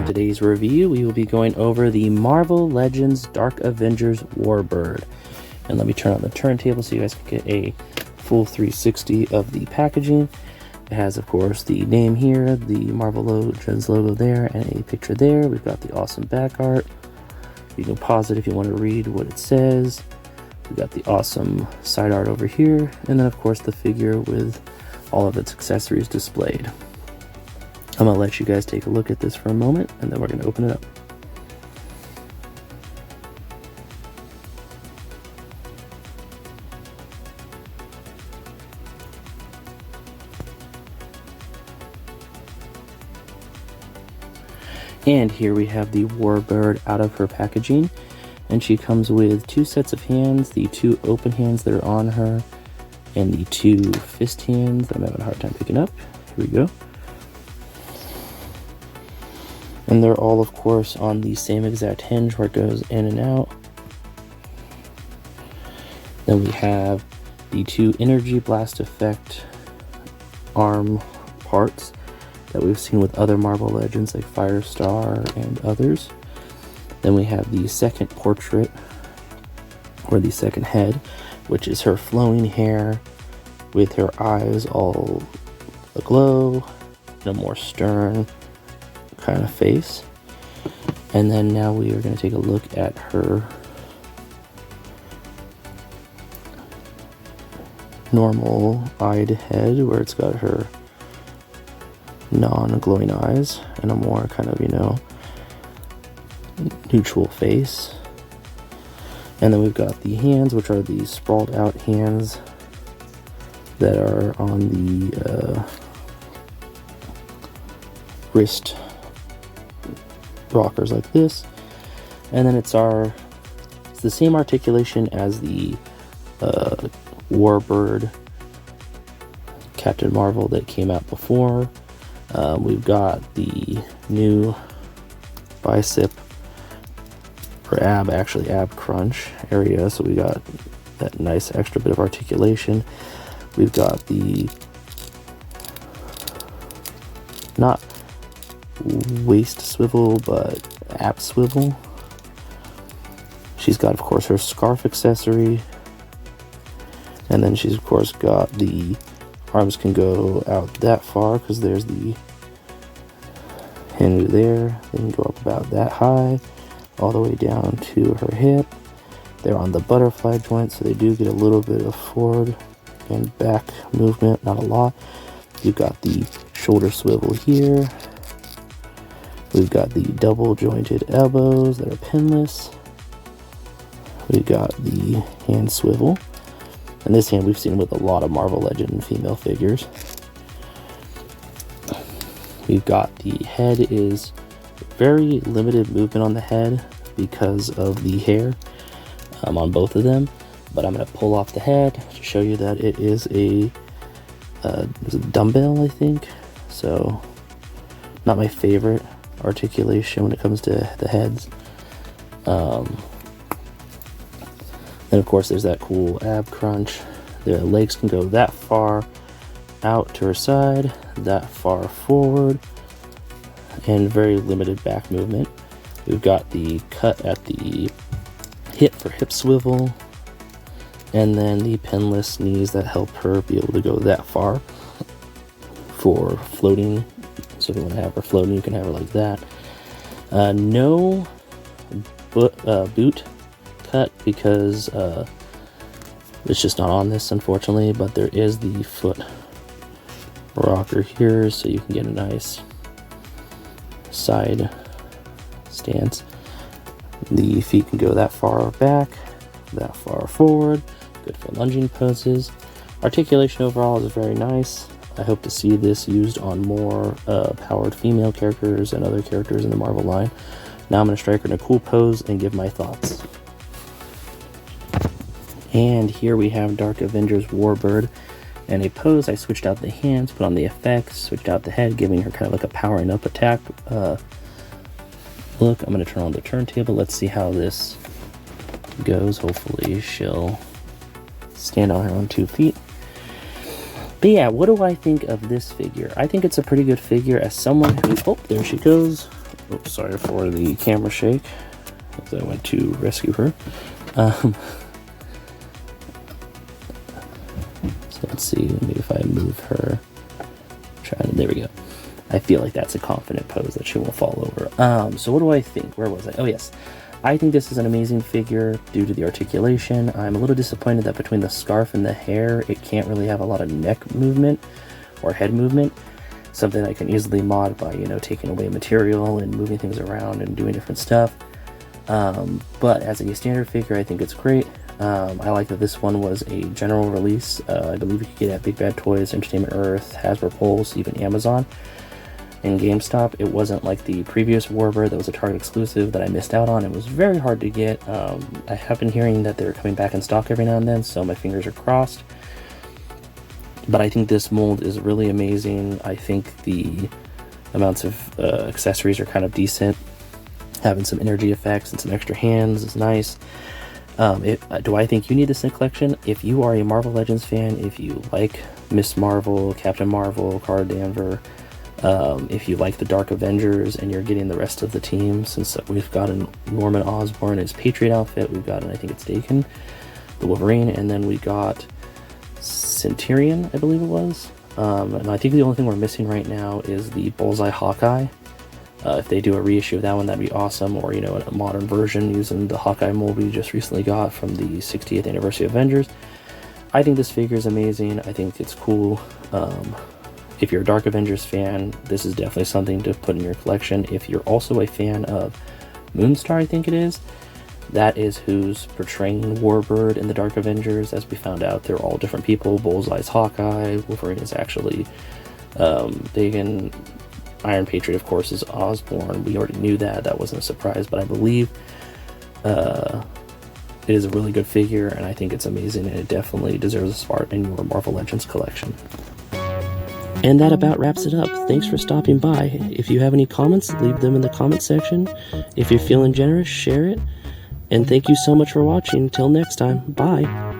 today's review, we will be going over the Marvel Legends Dark Avengers Warbird. And let me turn on the turntable so you guys can get a full 360 of the packaging. It has, of course, the name here, the Marvel Legends logo there, and a picture there. We've got the awesome back art. You can pause it if you want to read what it says. We've got the awesome side art over here, and then, of course, the figure with all of its accessories displayed. I'm going to let you guys take a look at this for a moment, and then we're going to open it up. And here we have the Warbird out of her packaging, and she comes with two sets of hands, the two open hands that are on her, and the two fist hands that I'm having a hard time picking up. Here we go. And they're all, of course, on the same exact hinge where it goes in and out. Then we have the two energy blast effect arm parts that we've seen with other Marvel Legends like Firestar and others. Then we have the second portrait, or the second head, which is her flowing hair with her eyes all aglow, in a more stern kind of face. And then now we are going to take a look at her normal eyed head, where it's got her non-glowing eyes and a more kind of, neutral face. And then we've got the hands, which are the sprawled out hands that are on the wrist rockers like this. And then it's the same articulation as the Warbird Captain Marvel that came out before. We've got the new bicep, or ab crunch area, so we got that nice extra bit of articulation. We've got the not waist swivel, but ab swivel. She's got, of course, her scarf accessory, and then she's, of course, got the arms can go out that far because there's the hinge there. They can go up about that high, all the way down to her hip. They're on the butterfly joint, so they do get a little bit of forward and back movement, not a lot. You've got the shoulder swivel here. We've got the double jointed elbows that are pinless. We've got the hand swivel. And this hand we've seen with a lot of Marvel Legend female figures. We've got the head is very limited movement on the head because of the hair on both of them. But I'm going to pull off the head to show you that it is a dumbbell, I think. So not my favorite articulation when it comes to the heads. Then of course there's that cool ab crunch. The legs can go that far out to her side, that far forward, and very limited back movement. We've got the cut at the hip for hip swivel, and then the pinless knees that help her be able to go that far for floating. So if you want to have her floating, you can have her like that. No boot cut because it's just not on this, unfortunately, but there is the foot rocker here, so you can get a nice side stance. The feet can go that far back, that far forward, good for lunging poses. Articulation overall is very nice. I hope to see this used on more powered female characters and other characters in the Marvel line. Now I'm going to strike her in a cool pose and give my thoughts. And here we have Dark Avengers Warbird. And a pose, I switched out the hands, put on the effects, switched out the head, giving her kind of like a powering up attack look. I'm going to turn on the turntable. Let's see how this goes. Hopefully she'll stand on her own 2 feet. But yeah, what do I think of this figure? I think it's a pretty good figure as someone who... Oh, there she goes. Oops, sorry for the camera shake as I went to rescue her. So let's see, maybe if I move her. There we go. I feel like that's a confident pose that she won't fall over. So what do I think? Where was I? Oh yes. I think this is an amazing figure due to the articulation. I'm a little disappointed that between the scarf and the hair, it can't really have a lot of neck movement or head movement. Something I can easily mod by, you know, taking away material and moving things around and doing different stuff. But as a standard figure, I think it's great. I like that this one was a general release. I believe you could get it at Big Bad Toys, Entertainment Earth, Hasbro Pulse, even Amazon and GameStop. It wasn't like the previous Warbird that was a Target exclusive that I missed out on. It was very hard to get. I have been hearing that they're coming back in stock every now and then, so my fingers are crossed. But I think this mold is really amazing. I think the amounts of accessories are kind of decent. Having some energy effects and some extra hands is nice. Do I think you need this in a collection? If you are a Marvel Legends fan, if you like Miss Marvel, Captain Marvel, Cara Danvers, if you like the Dark Avengers and you're getting the rest of the team, since we've got an Norman Osborn, his Patriot outfit, we've got, I think it's Dakin, the Wolverine, and then we got Centurion, I believe it was. And I think the only thing we're missing right now is the Bullseye Hawkeye. If they do a reissue of that one, that'd be awesome. Or, you know, a modern version using the Hawkeye mold we just recently got from the 60th anniversary of Avengers. I think this figure is amazing. I think it's cool. If you're a Dark Avengers fan, this is definitely something to put in your collection. If you're also a fan of Moonstar, I think it is, that is who's portraying Warbird in the Dark Avengers. As we found out, they're all different people. Bullseye's Hawkeye, Wolverine is actually Dagan, Iron Patriot, of course, is Osborn. We already knew that. That wasn't a surprise, but I believe it is a really good figure, and I think it's amazing, and it definitely deserves a spot in your Marvel Legends collection. And that about wraps it up. Thanks for stopping by. If you have any comments, leave them in the comment section. If you're feeling generous, share it. And thank you so much for watching. Till next time, bye.